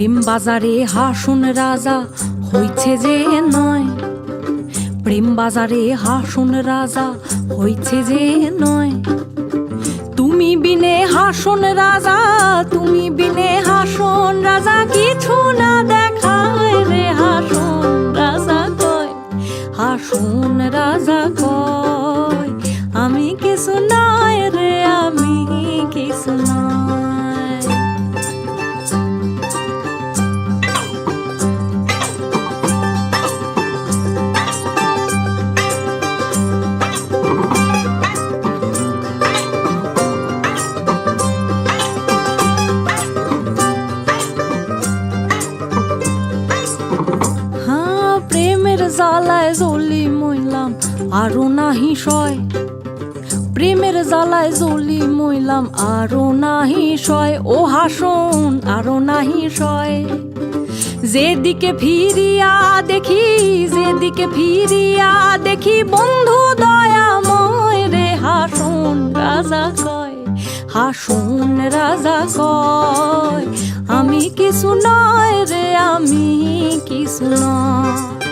প্রেম বাজারে হাসুন রাজা হইছে যে নয়, প্রেম বাজারে হাসুন রাজা হইছে যে নয়। তুমি বিনে হাসুন রাজা, তুমি বিনে হাসুন রাজা, কিছু না দেখায় রে হাসুন রাজা কয়, হাসুন রাজা কয় আমি কিছু নয় রে, আমি কিছু নয়। প্রেমের জ্বালায় জ্বলি মইলাম আরো নাহি সয়, প্রেমের জ্বালায় জ্বলি মইলাম আরো নাহি সয়, ও হাসুন আরো নাহি সয়। যেদিকে ফিরিয়া দেখি, যেদিকে ফিরিয়া দেখি বন্ধু দয়াময় রে, হাসুন রাজা কয়, হাসুন রাজা কয় আমি কিছু নয় রে, আমি কিছু নয়।